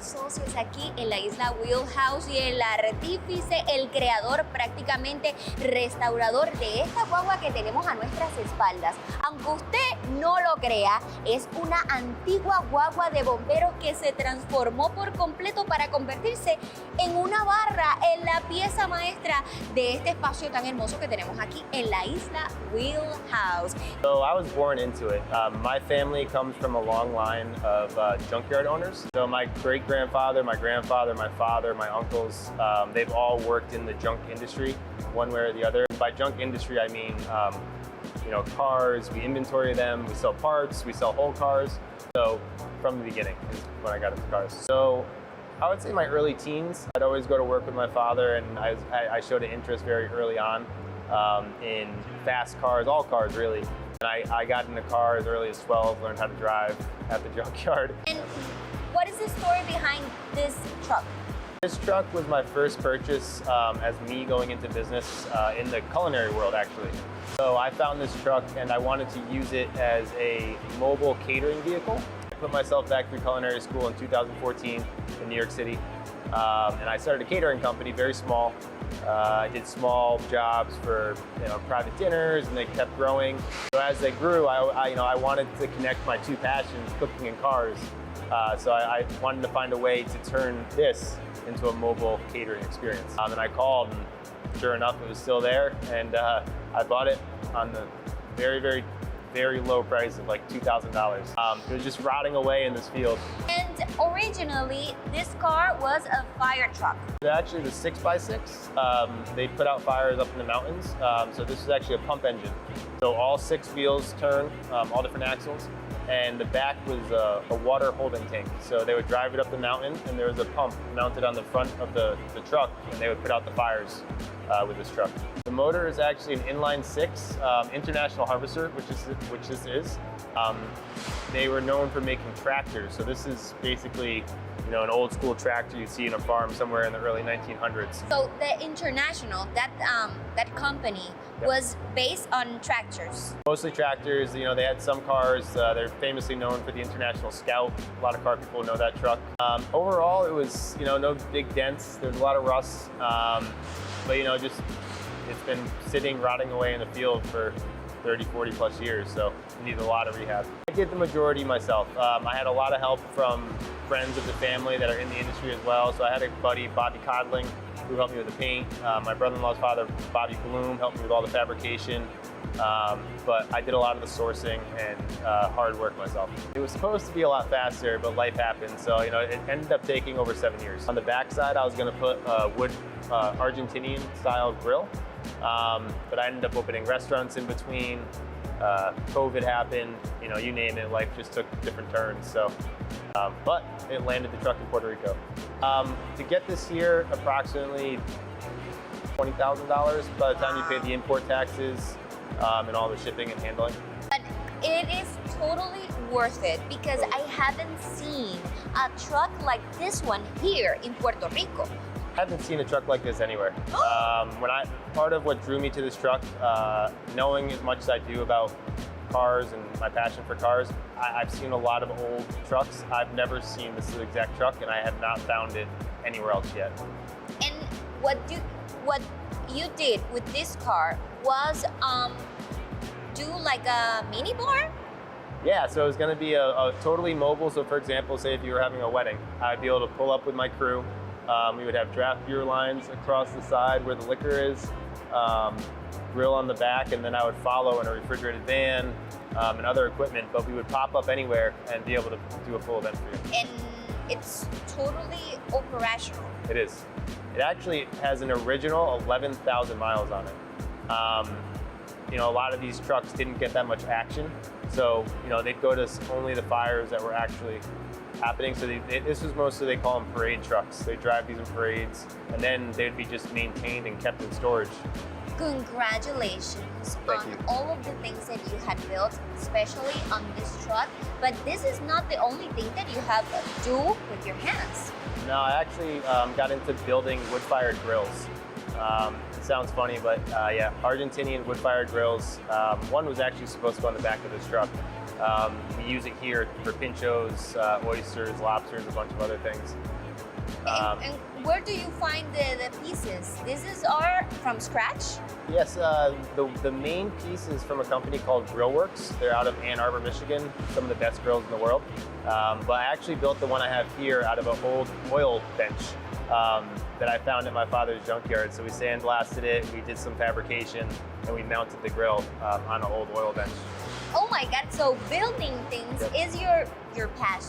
los socios aquí en la Isla Wheelhouse y el artífice, el creador, prácticamente restaurador de esta guagua que tenemos a nuestras espaldas. Aunque usted no lo crea, es una antigua guagua de bomberos que se transformó por completo para convertirse en una barra, en la pieza maestra de este espacio tan hermoso que tenemos aquí en la Isla Wheelhouse. So I was born into it. My family comes from a long line of junkyard owners. So my great-grandfather, my grandfather, my father, my uncles, they've all worked in the junk industry one way or the other. By junk industry, I mean, you know, cars, we inventory them, we sell parts, we sell whole cars. So from the beginning is when I got into cars. So I would say my early teens, I'd always go to work with my father, and I showed an interest very early on in fast cars, all cars really. And I got into cars as early as 12, learned how to drive at the junkyard. And what is the story behind this truck? This truck was my first purchase as me going into business in the culinary world, actually. So I found this truck and I wanted to use it as a mobile catering vehicle. I put myself back through culinary school in 2014 in New York City. And I started a catering company, very small. I did small jobs for private dinners, and they kept growing. So as they grew, I wanted to connect my two passions, cooking and cars. So I wanted to find a way to turn this into a mobile catering experience. And I called, and sure enough, it was still there. And I bought it on the very low price of like $2,000. It was just rotting away in this field. And originally, this car was a fire truck. It actually was 6x6. They put out fires up in the mountains. So this is actually a pump engine. So all 6 wheels turn, all different axles. And the back was a water holding tank. So they would drive it up the mountain, and there was a pump mounted on the front of the truck, and they would put out the fires with this truck. The motor is actually an inline 6 international harvester, which this is. They were known for making tractors. So this is basically, an old school tractor you'd see in a farm somewhere in the early 1900s. So the international, that company was based on tractors. Mostly tractors. They had some cars. They're famously known for the International Scout. A lot of car people know that truck. Overall, it was no big dents. There's a lot of rust, but just it's been sitting, rotting away in the field for 30, 40 plus years, so it needs a lot of rehab. I did the majority myself. I had a lot of help from friends of the family that are in the industry as well. So I had a buddy, Bobby Codling, who helped me with the paint. My brother-in-law's father, Bobby Bloom, helped me with all the fabrication. But I did a lot of the sourcing and hard work myself. It was supposed to be a lot faster, but life happened. So, it ended up taking over 7 years. On the back side, I was gonna put a wood Argentinian style grill. But I ended up opening restaurants in between. COVID happened, you name it, life just took different turns. So, but it landed the truck in Puerto Rico. To get this here, approximately $20,000 by the time you pay the import taxes and all the shipping and handling. But it is totally worth it because I haven't seen a truck like this one here in Puerto Rico. I haven't seen a truck like this anywhere. Part of what drew me to this truck, knowing as much as I do about cars and my passion for cars, I've seen a lot of old trucks. I've never seen this exact truck, and I have not found it anywhere else yet. And what you did with this car was do like a mini bar? Yeah, so it was going to be a totally mobile. So for example, say if you were having a wedding, I'd be able to pull up with my crew. We would have draft beer lines across the side where the liquor is, grill on the back, and then I would follow in a refrigerated van and other equipment, but we would pop up anywhere and be able to do a full event for you. And it's totally operational. It is. It actually has an original 11,000 miles on it. A lot of these trucks didn't get that much action, so they'd go to only the fires that were actually happening. So this was mostly, they call them parade trucks. They drive these in parades, and then they'd be just maintained and kept in storage. Congratulations on all of the things that you had built, especially on this truck. But this is not the only thing that you have to do with your hands. No, I actually got into building wood-fired grills. It sounds funny, but yeah, Argentinian wood-fired grills. One was actually supposed to go on the back of this truck. We use it here for pinchos, oysters, lobsters, a bunch of other things. And where do you find the pieces? This is all from scratch? Yes, the main piece is from a company called Grillworks. They're out of Ann Arbor, Michigan, some of the best grills in the world. But I actually built the one I have here out of an old oil bench that I found at my father's junkyard. So we sandblasted it, we did some fabrication, and we mounted the grill on an old oil bench. Oh my God, so building things Yep. is your passion.